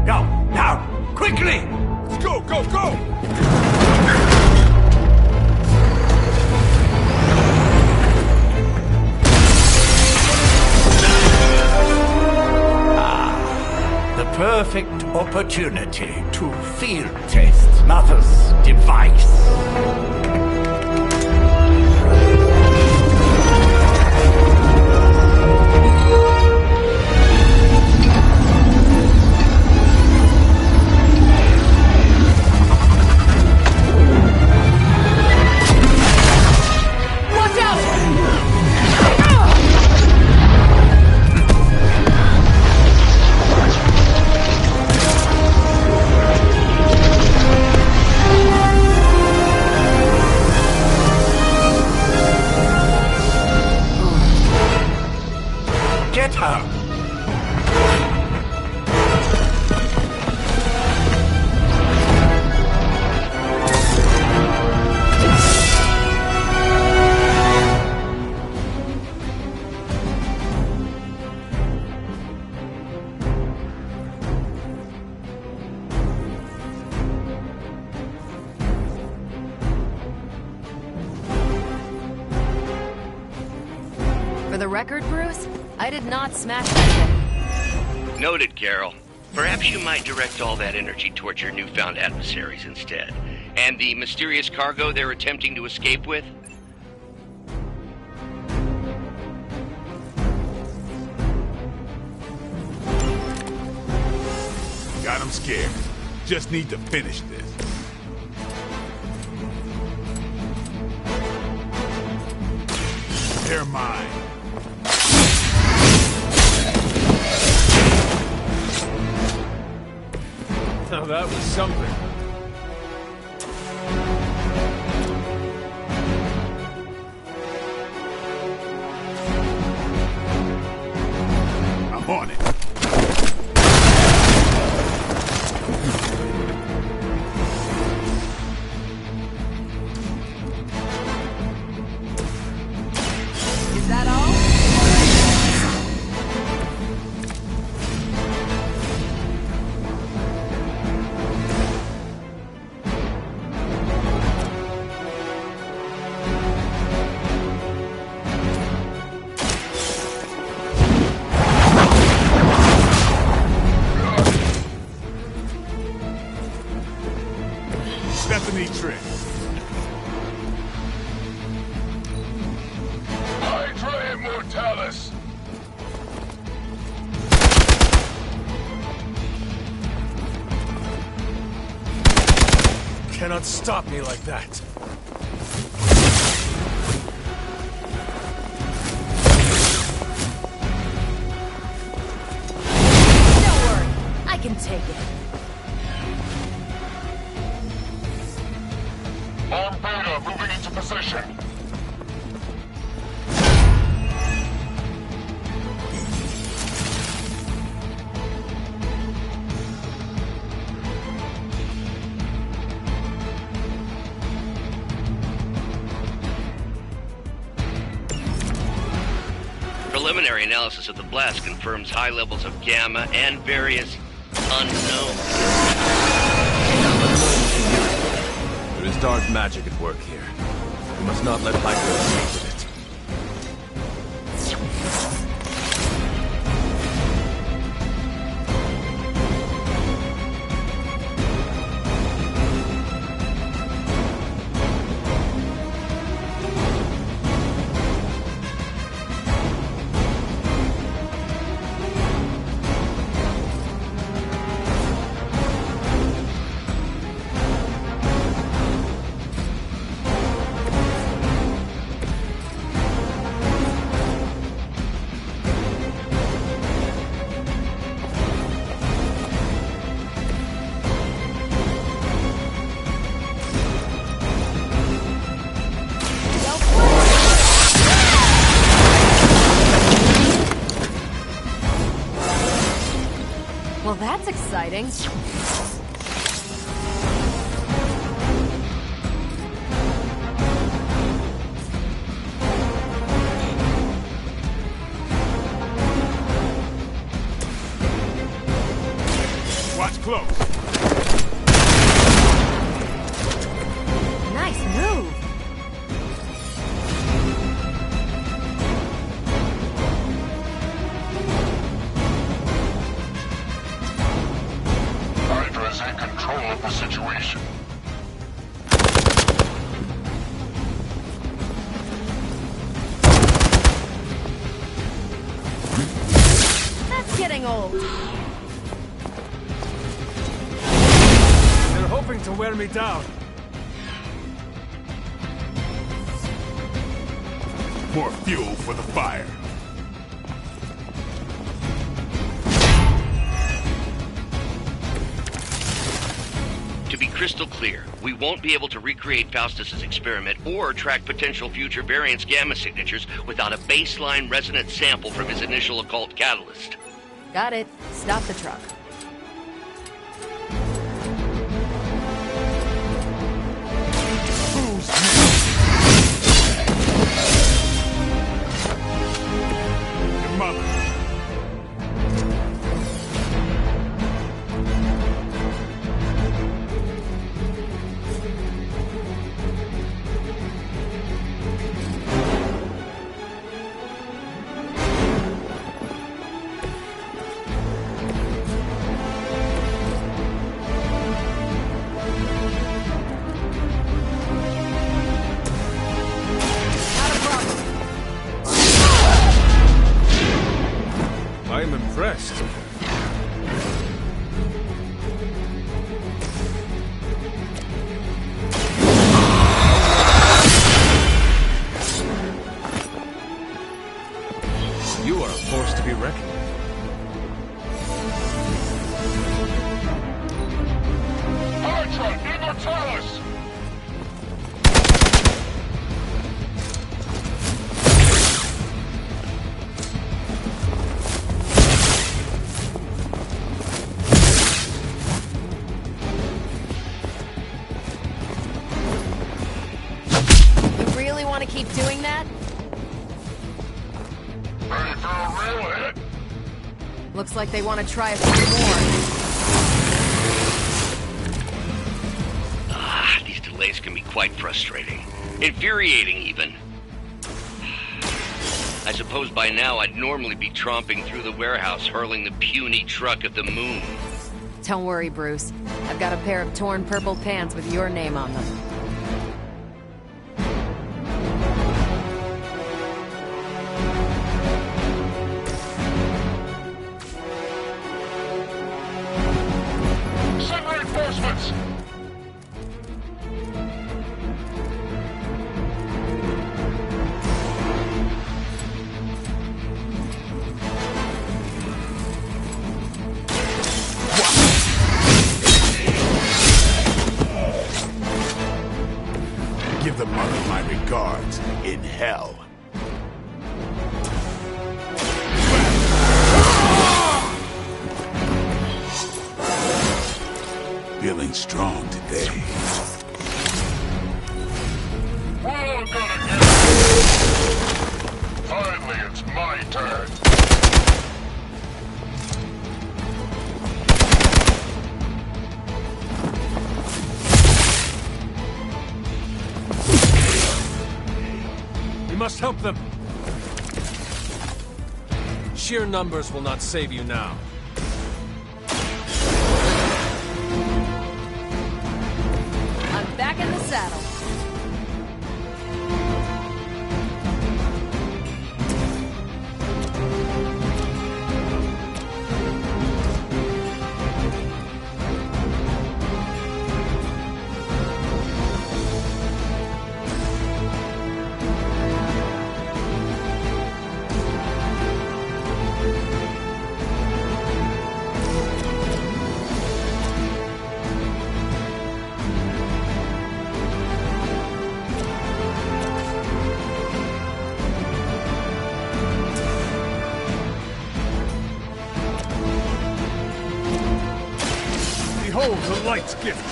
Go! Now! Quickly! Let's go, go, go! The perfect opportunity to field test Mother's device. Watch out! Get her! For the record, Bruce, I did not smash that thing. Noted, Carol. Perhaps you might direct all that energy towards your newfound adversaries instead. And the mysterious cargo they're attempting to escape with? Got him scared. Just need to finish this. They're mine. Now that was something. I'm on it. Is that all? Stephanie Trick. Hydra Immortalis. Cannot stop me like that. Don't worry, I can take it. On Beta, moving into position. preliminary analysis of the blast confirms high levels of gamma and various unknowns. There is dark magic at work here. We must not let Hydra escape with it. Well, that's exciting. Watch close. Nice move. Hydra is in control of the situation. That's getting old. They're hoping to wear me down. More fuel for the fire. To be crystal clear, we won't be able to recreate Faustus's experiment or track potential future variants' gamma signatures without a baseline resonance sample from his initial occult catalyst. Got it. Stop the truck. Your mother. I'm impressed. You are a force to be reckoned with. Hydra, Immortalis! You really want to keep doing that? Ready for a real hit? Looks like they want to try a few more. These delays can be quite frustrating. Infuriating, even. I suppose by now I'd normally be tromping through the warehouse hurling the puny truck at the moon. Don't worry, Bruce. I've got a pair of torn purple pants with your name on them. Send reinforcements! Give the mother my regards in hell. Feeling strong today. We're all gonna get it. Finally, it's my turn. must help them. Sheer numbers will not save you now. I'm back in the saddle. Behold the light's gift!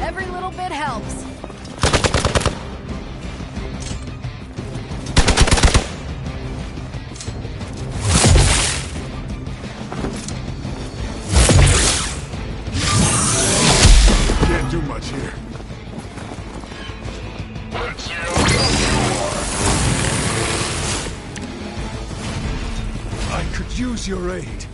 Every little bit helps. Can't do much here. I could use your aid.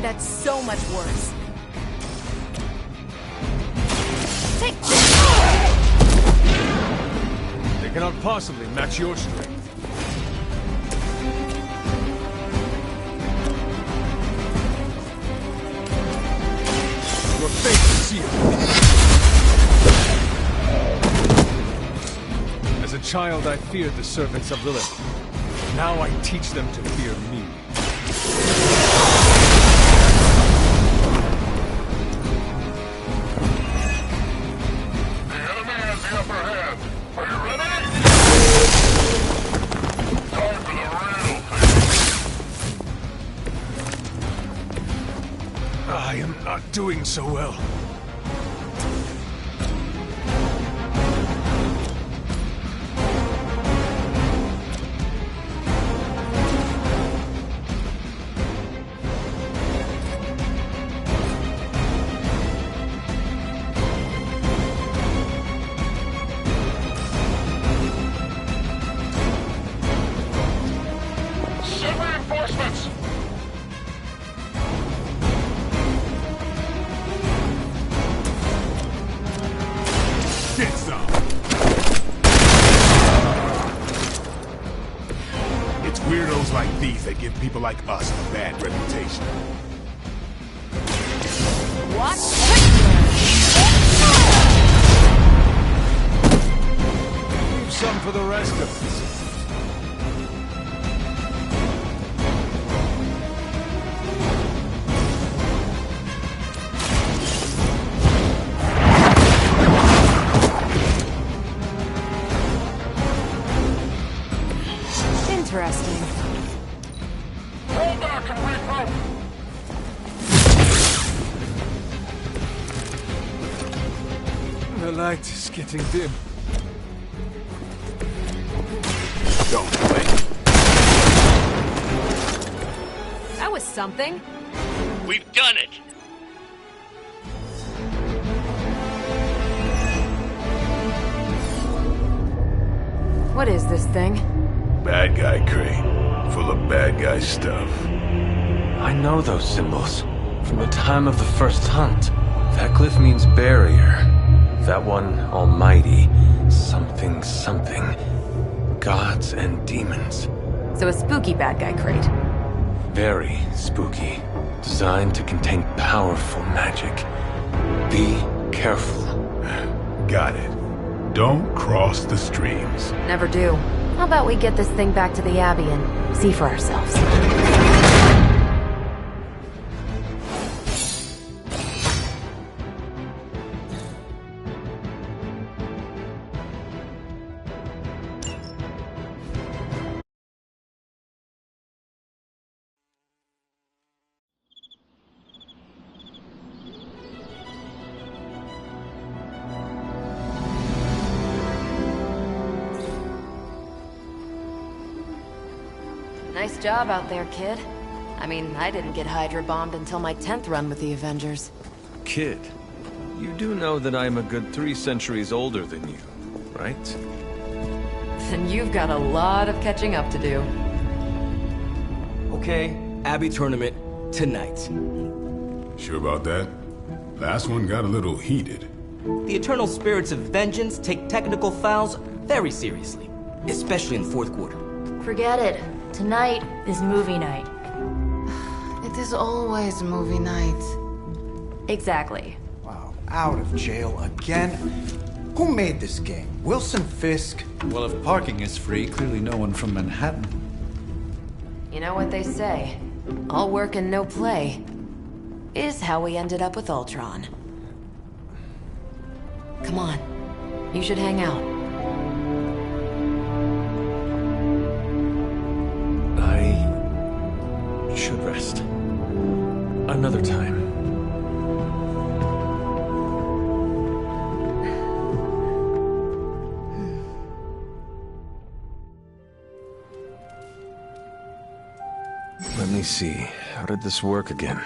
That's so much worse. Take They cannot possibly match your strength. Your fate is sealed. As a child, I feared the servants of Lilith. Now I teach them to fear me. I am not doing so well. Send reinforcements! Get some! It's weirdos like these that give people like us a bad reputation. what? Leave some for the rest of us. Interesting. Hold back and regroup! The light is getting dim. Don't play. That was something. We've done it! What is this thing? Bad guy crate. Full of bad guy stuff. I know those symbols. From the time of the first hunt. That glyph means barrier. That one, almighty. Something, something. Gods and demons. So a spooky bad guy crate. Very spooky. Designed to contain powerful magic. Be careful. Got it. don't cross the streams. Never do. How about we get this thing back to the Abbey and see for ourselves? Nice job out there, kid. I mean, I didn't get Hydra bombed until my 10th run with the Avengers. Kid, you do know that I'm a good 3 centuries older than you, right? Then you've got a lot of catching up to do. Okay, Abbey tournament tonight. Sure about that? Last one got a little heated. The Eternal Spirits of Vengeance take technical fouls very seriously, especially in the fourth quarter. Forget it. Tonight is movie night. It is always movie night. Exactly. Wow, out of jail again? Who made this game? Wilson Fisk? Well, if parking is free, clearly no one from Manhattan. You know what they say? All work and no play is how we ended up with Ultron. Come on. You should hang out. I should rest. Another time. Let me see. How did this work again?